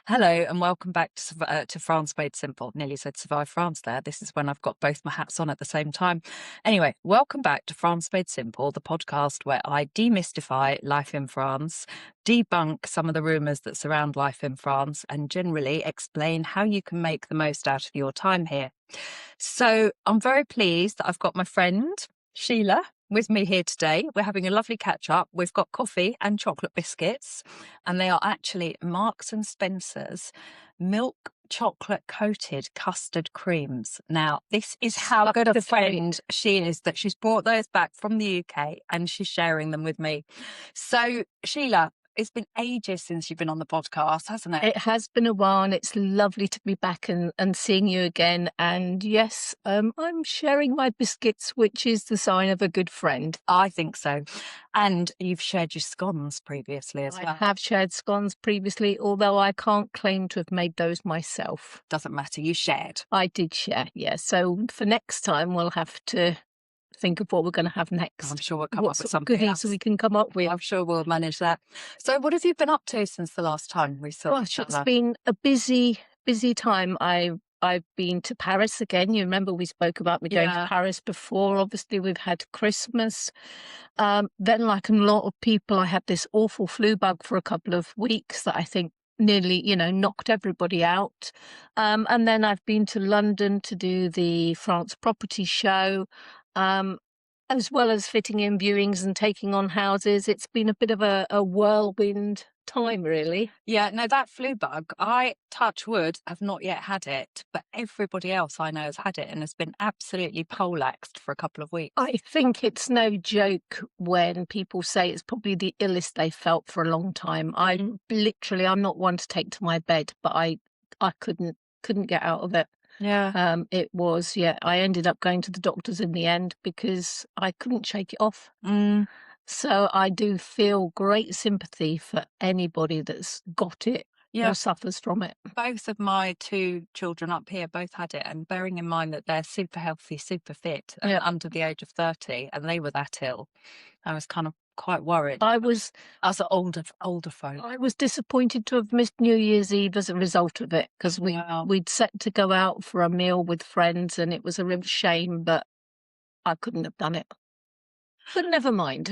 Hello and welcome back to France Made Simple. Nearly said Survive France there. This is when I've got both my hats on at the same time. Anyway, welcome back to France Made Simple, the podcast where I demystify life in France, debunk some of the rumours that surround life in France, and generally explain how you can make the most out of your time here. So I'm very pleased that I've got my friend Sheelagh with me here today. We're having a lovely catch up. We've got coffee and chocolate biscuits, and they are actually Marks and Spencer's milk chocolate coated custard creams. Now, this is how good a friend she is that she's brought those back from the UK and she's sharing them with me. So, Sheelagh, it's been ages since you've been on the podcast, hasn't it? It has been a while, and it's lovely to be back and seeing you again. And yes, I'm sharing my biscuits, which is the sign of a good friend. I think so. And you've shared your scones previously as well. I have shared scones previously, although I can't claim to have made those myself. Doesn't matter, you shared. I did share, yeah. So for next time, we'll have to think of what we're going to have next. I'm sure we'll come up with something goodies we can come up with. I'm sure we'll manage that. So what have you been up to since the last time we saw each other? It's been a busy time. I've been to Paris again. You remember we spoke about me going to Paris before. Obviously, we've had Christmas. Then, like a lot of people, I had this awful flu bug for a couple of weeks that I think nearly, knocked everybody out. And then I've been to London to do the France property show, as well as fitting in viewings and taking on houses. It's been a bit of a whirlwind time, really. Yeah, no, that flu bug, I, touch wood, have not yet had it, but everybody else I know has had it and has been absolutely poleaxed for a couple of weeks. I think it's no joke when people say it's probably the illest they felt for a long time. I'm not one to take to my bed, but I couldn't get out of it. Yeah. It was, I ended up going to the doctors in the end because I couldn't shake it off. So I do feel great sympathy for anybody that's got it or suffers from it. Both of my two children up here both had it, and bearing in mind that they're super healthy, super fit, and under the age of 30, and they were that ill, I was kind of quite worried. I was as an older folk. I was disappointed to have missed New Year's Eve as a result of it, because we'd set to go out for a meal with friends, and it was a real shame, but I couldn't have done it. But never mind.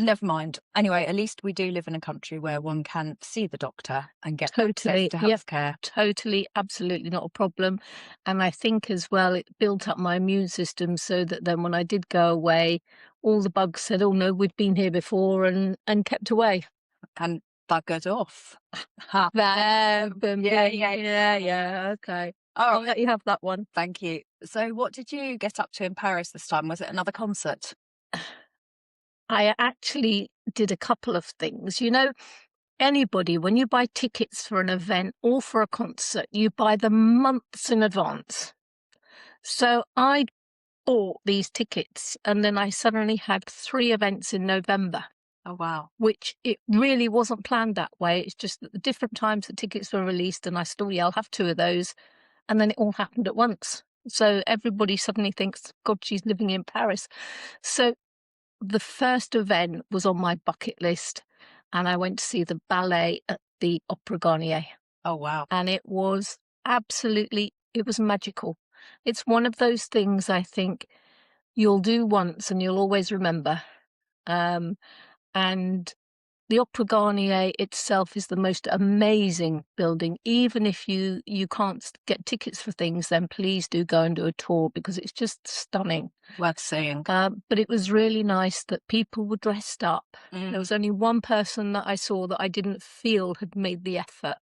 Anyway, at least we do live in a country where one can see the doctor and get access to healthcare. Totally, absolutely not a problem. And I think as well, it built up my immune system so that then when I did go away, all the bugs said, oh no, we'd been here before, and kept away. And buggered off. Yeah, okay. I'll let you have that one. Thank you. So what did you get up to in Paris this time? Was it another concert? I actually did a couple of things. Anybody, when you buy tickets for an event or for a concert, you buy them months in advance. So I bought these tickets, and then I suddenly had 3 events in November. Oh, wow. Which it really wasn't planned that way. It's just that the different times the tickets were released, and I still, I'll have 2 of those. And then it all happened at once. So everybody suddenly thinks, God, she's living in Paris. So the first event was on my bucket list, and I went to see the ballet at the Opera Garnier. Oh, wow. And it was magical. It's one of those things I think you'll do once and you'll always remember. And the Opera Garnier itself is the most amazing building. Even if you can't get tickets for things, then please do go and do a tour, because it's just stunning. Worth seeing. But it was really nice that people were dressed up. There was only one person that I saw that I didn't feel had made the effort.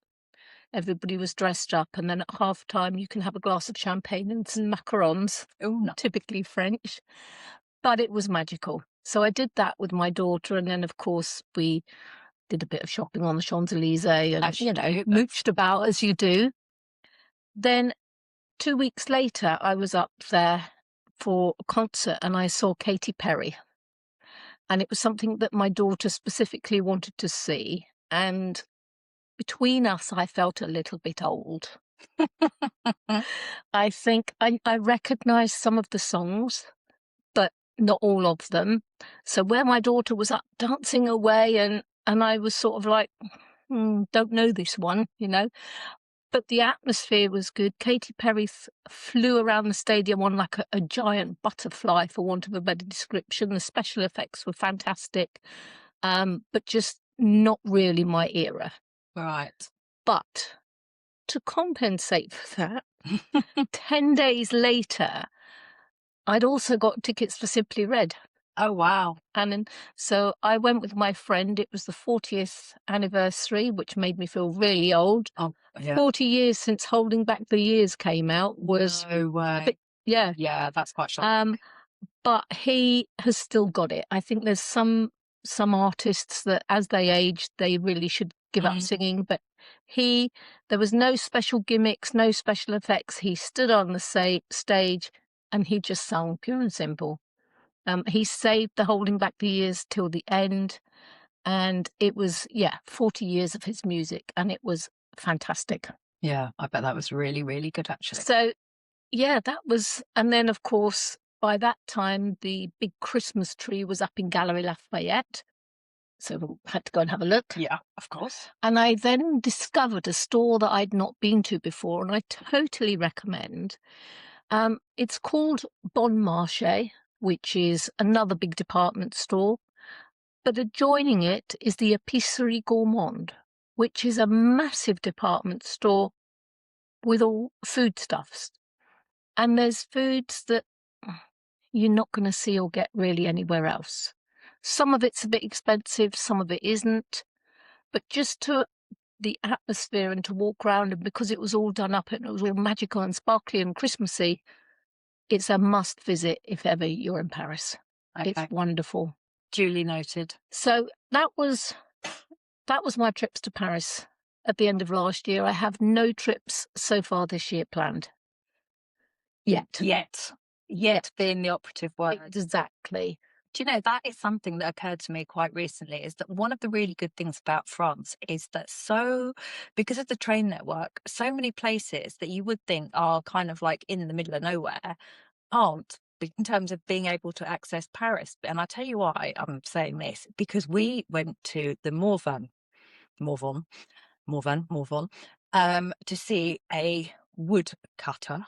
Everybody was dressed up, and then at half-time you can have a glass of champagne and some macarons. Typically French. But it was magical. So I did that with my daughter, and then, of course, we did a bit of shopping on the Champs-Élysées and, mooched about as you do. Then 2 weeks later, I was up there for a concert, and I saw Katy Perry. And it was something that my daughter specifically wanted to see. And between us, I felt a little bit old. I think I recognised some of the songs, but not all of them. So where my daughter was up dancing away, and I was sort of like, don't know this one, But the atmosphere was good. Katy Perry flew around the stadium on like a giant butterfly, for want of a better description. The special effects were fantastic, but just not really my era. Right. But to compensate for that, 10 days later, I'd also got tickets for Simply Red. Oh, wow. And so I went with my friend. It was the 40th anniversary, which made me feel really old. Oh, yeah. 40 years since Holding Back the Years came out was... No way. Yeah. Yeah, that's quite shocking. But he has still got it. I think there's some artists that as they age, they really should give up singing. But there was no special gimmicks, no special effects. He stood on the stage and he just sung pure and simple. He saved the Holding Back the Years till the end. And it was, 40 years of his music. And it was fantastic. Yeah, I bet that was really, really good, actually. So, yeah, that was... And then, of course, by that time, the big Christmas tree was up in Gallery Lafayette. So we had to go and have a look. Yeah, of course. And I then discovered a store that I'd not been to before, and I totally recommend. It's called Bon Marché, which is another big department store. But adjoining it is the Épicerie Gourmande, which is a massive department store with all foodstuffs. And there's foods that you're not going to see or get really anywhere else. Some of it's a bit expensive, some of it isn't. But just to the atmosphere and to walk around, and because it was all done up and it was all magical and sparkly and Christmassy, it's a must visit if ever you're in Paris. Okay. It's wonderful. Duly noted. So that was my trips to Paris at the end of last year. I have no trips so far this year planned. Yet being the operative word. Exactly. Do you know, that is something that occurred to me quite recently, is that one of the really good things about France is that because of the train network, so many places that you would think are kind of like in the middle of nowhere aren't, in terms of being able to access Paris. And I tell you why I'm saying this, because we went to the Morvan, to see a woodcutter.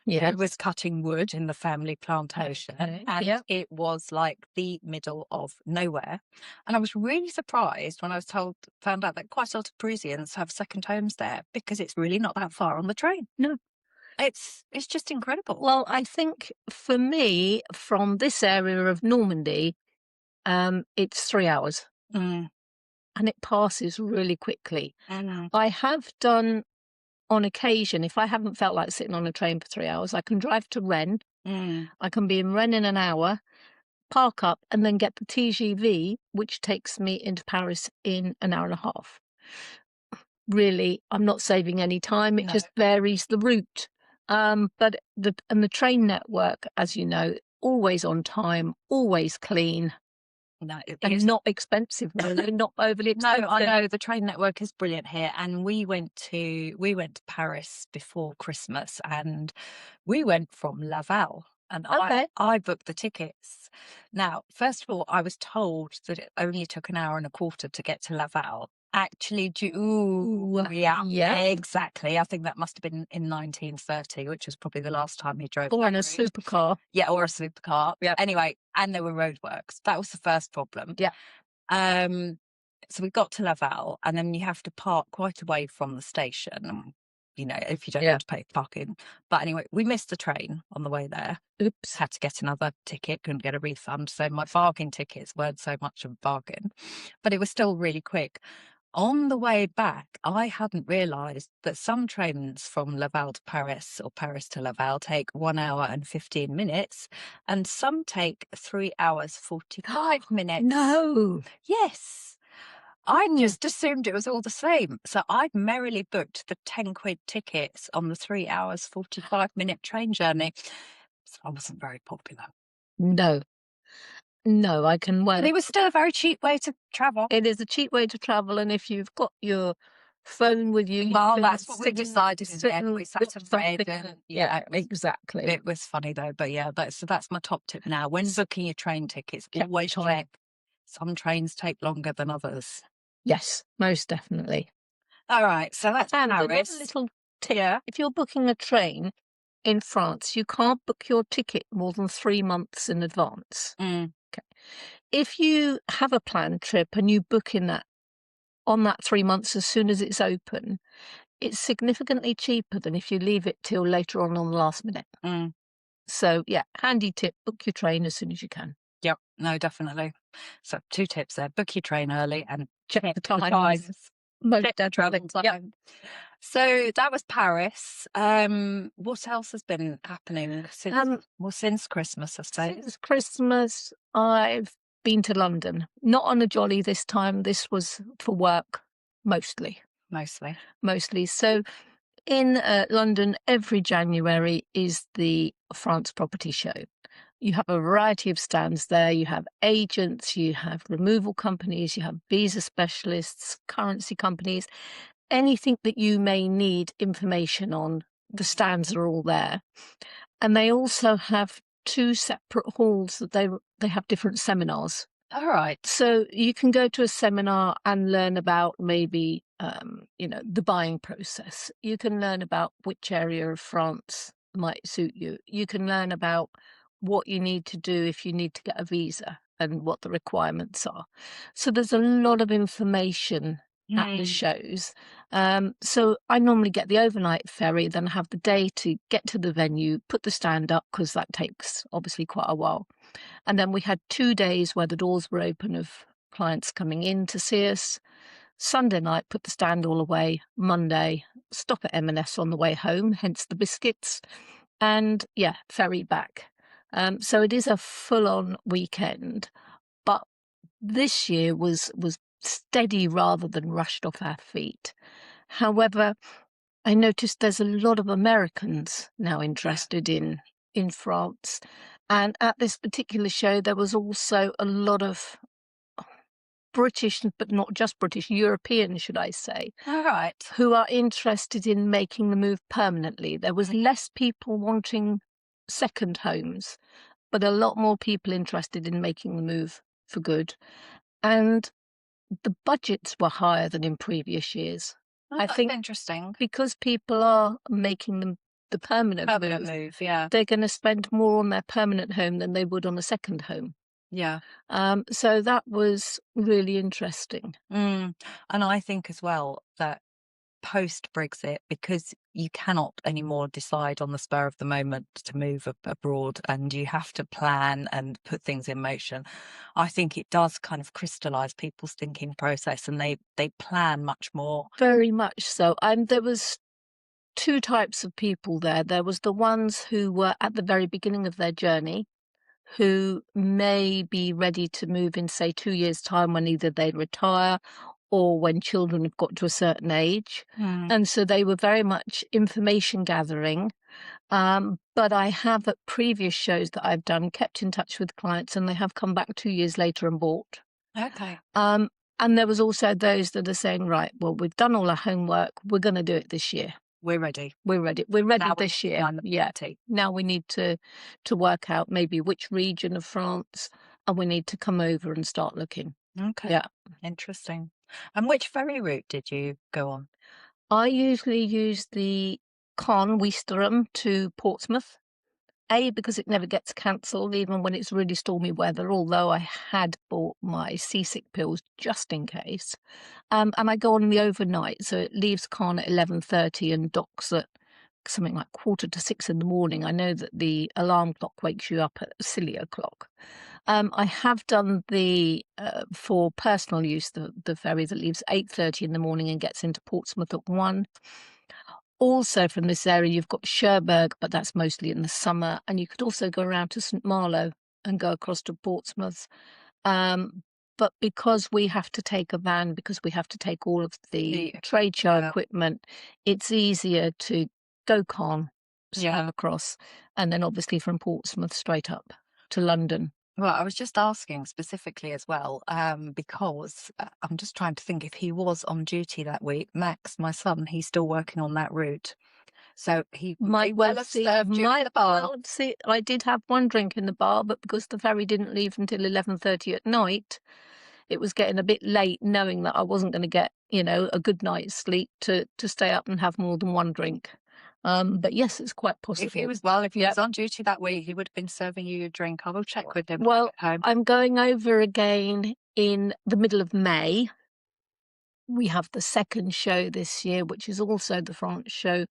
Yeah, who was cutting wood in the family plantation, and it was like the middle of nowhere. And I was really surprised when I found out that quite a lot of Parisians have second homes there, because it's really not that far on the train. No, it's just incredible. Well, I think for me, from this area of Normandy, it's 3 hours, and it passes really quickly. I have done, on occasion, if I haven't felt like sitting on a train for 3 hours, I can drive to Rennes. I can be in Rennes in an hour, park up, and then get the TGV, which takes me into Paris in an hour and a half. Really, I'm not saving any time. It just varies the route. But the train network, as you know, always on time, always clean. No, and not expensive, really, not overly expensive. No, I know the train network is brilliant here, and we went to Paris before Christmas, and we went from Laval, and I booked the tickets. Now, first of all, I was told that it only took an hour and a quarter to get to Laval. Actually, yeah, exactly. I think that must have been in 1930, which was probably the last time he drove. Or in a supercar. Yeah, or a supercar. Yeah. Anyway, and there were roadworks. That was the first problem. Yeah. So we got to Laval, and then you have to park quite away from the station, you know, if you don't want to pay parking. But anyway, we missed the train on the way there. Oops. Had to get another ticket, couldn't get a refund. So my bargain tickets weren't so much of a bargain, but it was still really quick. On the way back, I hadn't realised that some trains from Laval to Paris or Paris to Laval take 1 hour and 15 minutes, and some take 3 hours 45 minutes. No. Yes. I just assumed it was all the same. So I merrily booked the 10 quid tickets on the 3 hours 45-minute train journey. So I wasn't very popular. No, I can well. But it was still a very cheap way to travel. It is a cheap way to travel, and if you've got your phone with you, well, that's what we decided. We sat and read, and exactly. It was funny though, but that's my top tip now. When booking your train tickets, always check. Some trains take longer than others. Yes, most definitely. All right, so that's And another Paris. little tip, if you're booking a train in France, you can't book your ticket more than 3 months in advance. Mm. Okay. If you have a planned trip and you book on that 3 months as soon as it's open, it's significantly cheaper than if you leave it till later on the last minute. Mm. So, yeah, handy tip, book your train as soon as you can. Yep, no, definitely. So 2 tips there: book your train early and check The the times. times. Most Check the definitely. travel Yep. time. So that was Paris. What else has been happening since Christmas, I suppose? Since Christmas, I've been to London. Not on a jolly this time. This was for work, mostly. Mostly. So in London, every January is the France Property Show. You have a variety of stands there. You have agents, you have removal companies, you have visa specialists, currency companies, anything that you may need information on. The stands are all there. And they also have 2 separate halls that they have different seminars. All right. So you can go to a seminar and learn about maybe, the buying process. You can learn about which area of France might suit you. You can learn about what you need to do if you need to get a visa and what the requirements are. So there's a lot of information at the shows. So I normally get the overnight ferry, then have the day to get to the venue, put the stand up, because that takes obviously quite a while. And then we had 2 days where the doors were open of clients coming in to see us. Sunday night, put the stand all away. Monday, stop at M&S on the way home, hence the biscuits. And yeah, ferry back. So it is a full-on weekend. But this year was steady rather than rushed off our feet. However, I noticed there's a lot of Americans now interested in France. And at this particular show, there was also a lot of British, but not just British, European, should I say, All right. who are interested in making the move permanently. There was less people wanting second homes, but a lot more people interested in making the move for good. And the budgets were higher than in previous years. Oh, I think interesting. because people are making the permanent move, yeah. they're going to spend more on their permanent home than they would on a second home. Yeah. So that was really interesting. And I think as well that post-Brexit, because you cannot anymore decide on the spur of the moment to move abroad, and you have to plan and put things in motion, I think it does kind of crystallise people's thinking process, and they plan much more. Very much so. There was 2 types of people there. There was the ones who were at the very beginning of their journey, who may be ready to move in, say, 2 years' time, when either they retire or when children have got to a certain age. And so they were very much information gathering. But I have, at previous shows that I've done, kept in touch with clients, and they have come back 2 years later and bought. Okay. And there was also those that are saying, right, well, we've done all our homework, we're going to do it this year. We're ready. We're ready Now this year. Yeah. Now we need to work out maybe which region of France, and we need to come over and start looking. Okay. Yeah. Interesting. And which ferry route did you go on? I usually use the Westerham to Portsmouth. Because it never gets cancelled, even when it's really stormy weather, although I had bought my seasick pills just in case. And I go on the overnight, so it leaves Caen at 11:30 and docks at something like 5:45 in the morning. I know that the alarm clock wakes you up at a silly o'clock. I have done the, for personal use, the ferry that leaves 8:30 in the morning and gets into Portsmouth at 1. Also from this area, you've got Cherbourg, but that's mostly in the summer. And you could also go around to St Malo and go across to Portsmouth. But because we have to take a van, because we have to take all of the trade show equipment, it's easier to go Caen, across, and then obviously from Portsmouth straight up to London. Well, I was just asking specifically as well, because I'm just trying to think if he was on duty that week. Max, my son, he's still working on that route. So he might well have served you in the bar. I did have one drink in the bar, but because the ferry didn't leave until 11:30 at night, it was getting a bit late, knowing that I wasn't going to get, a good night's sleep to stay up and have more than one drink. But yes, it's quite possible. If he was on duty that week, he would have been serving you your drink. I will check with him. Well, at home. I'm going over again in the middle of May. We have the second show this year, which is also the France show.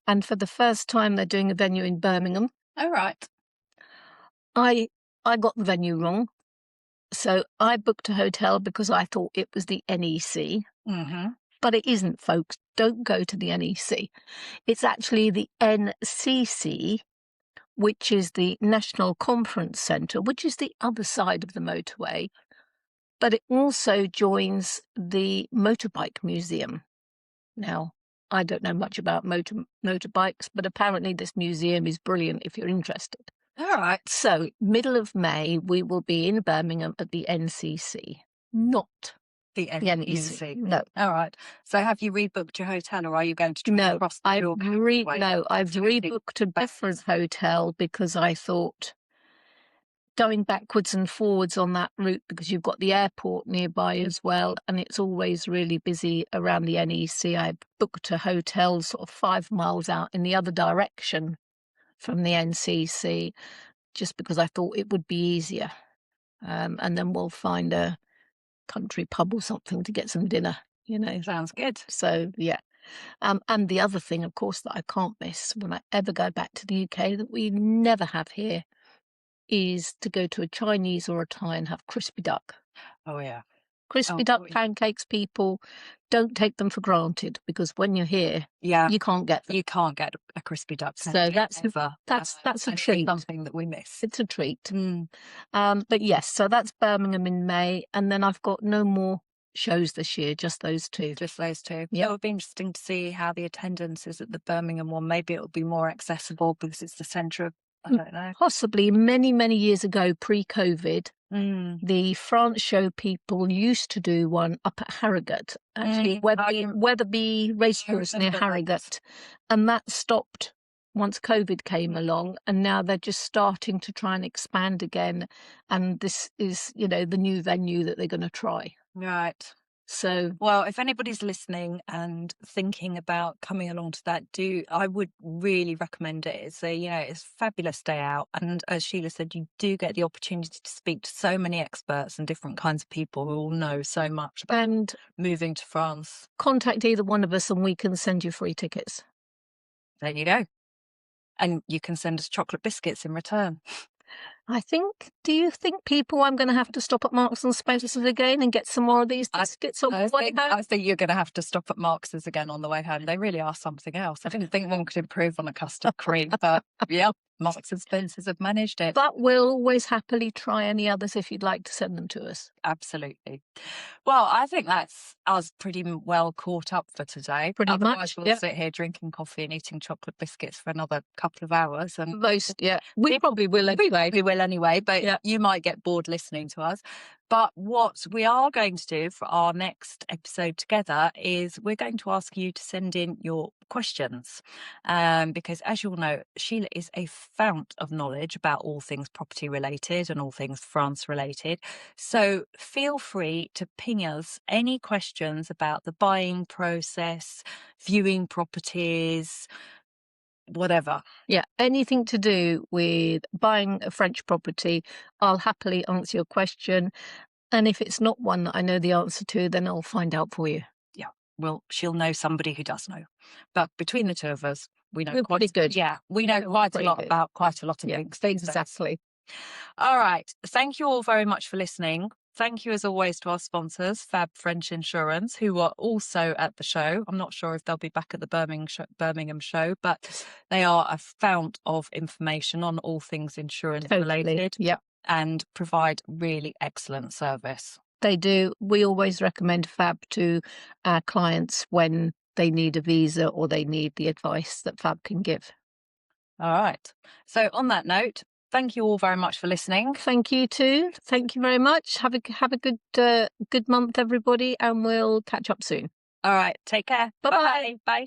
And for the first time, they're doing a venue in Birmingham. Oh, right. I got the venue wrong. So I booked a hotel because I thought it was the NEC. Mm-hmm. But it isn't, folks. Don't go to the NEC. It's actually the NCC, which is the National Conference Centre, which is the other side of the motorway. But it also joins the Motorbike Museum. Now, I don't know much about motorbikes, but apparently this museum is brilliant if you're interested. All right. So, middle of May, we will be in Birmingham at the NCC, not the NEC. No. All right. So, have you rebooked your hotel, or are you going to try No, across I've your rebooked a different hotel because I thought going backwards and forwards on that route, because you've got the airport nearby as well, and it's always really busy around the NEC. I booked a hotel sort of 5 miles out in the other direction from the NCC, just because I thought it would be easier. And then we'll find a country pub or something to get some dinner, Sounds good. So, yeah. And the other thing, of course, that I can't miss when I ever go back to the UK that we never have here is to go to a Chinese or a Thai and have crispy duck. Oh, yeah. Crispy duck pancakes, people, don't take them for granted, because when you're here, you can't get them. You can't get a crispy duck pancake. So that's a treat. Something that we miss. It's a treat. But yes, so that's Birmingham in May, and then I've got no more shows this year, just those two. Just those two. Yeah. It would be interesting to see how the attendance is at the Birmingham one. Maybe it will be more accessible because it's the centre of, I don't know. Possibly. Many, many years ago, pre-COVID, the France show people used to do one up at Harrogate, actually, Wetherby Racecourse near Harrogate. And that stopped once COVID came along, and now they're just starting to try and expand again. And this is, the new venue that they're going to try. Right. So, well, if anybody's listening and thinking about coming along to that, I would really recommend it. It's it's a fabulous day out, and as Sheelagh said, you do get the opportunity to speak to so many experts and different kinds of people who all know so much about moving to France. Contact either one of us, and we can send you free tickets. There you go, and you can send us chocolate biscuits in return. Do you think I'm going to have to stop at Marks and Spencer's again and get some more of these biscuits on the way home? I think you're going to have to stop at Marks's again on the way home. They really are something else. I didn't think one could improve on a custard cream, but yeah, Marks and Spencer's have managed it. But we'll always happily try any others if you'd like to send them to us. Absolutely. Well, I think that's us pretty well caught up for today. Otherwise, we'll sit here drinking coffee and eating chocolate biscuits for another couple of hours. And we probably will anyway. We will anyway, but you might get bored listening to us. But what we are going to do for our next episode together is we're going to ask you to send in your questions, because as you all know, Sheelagh is a fount of knowledge about all things property related and all things France related. So feel free to ping us any questions about the buying process, viewing properties, whatever. Yeah, anything to do with buying a French property, I'll happily answer your question. And if it's not one that I know the answer to, then I'll find out for you. Yeah, well, she'll know somebody who does know. But between the two of us, we know pretty good. Yeah, we know quite a lot about quite a lot of things. Exactly. All right. Thank you all very much for listening. Thank you, as always, to our sponsors, Fab French Insurance, who are also at the show. I'm not sure if they'll be back at the Birmingham show, but they are a fount of information on all things insurance related. Yeah. And provide really excellent service. They do. We always recommend Fab to our clients when they need a visa or they need the advice that Fab can give. All right. So on that note, thank you all very much for listening. Thank you too. Thank you very much. Have a good month, everybody, and we'll catch up soon. All right. Take care. Bye-bye. Bye.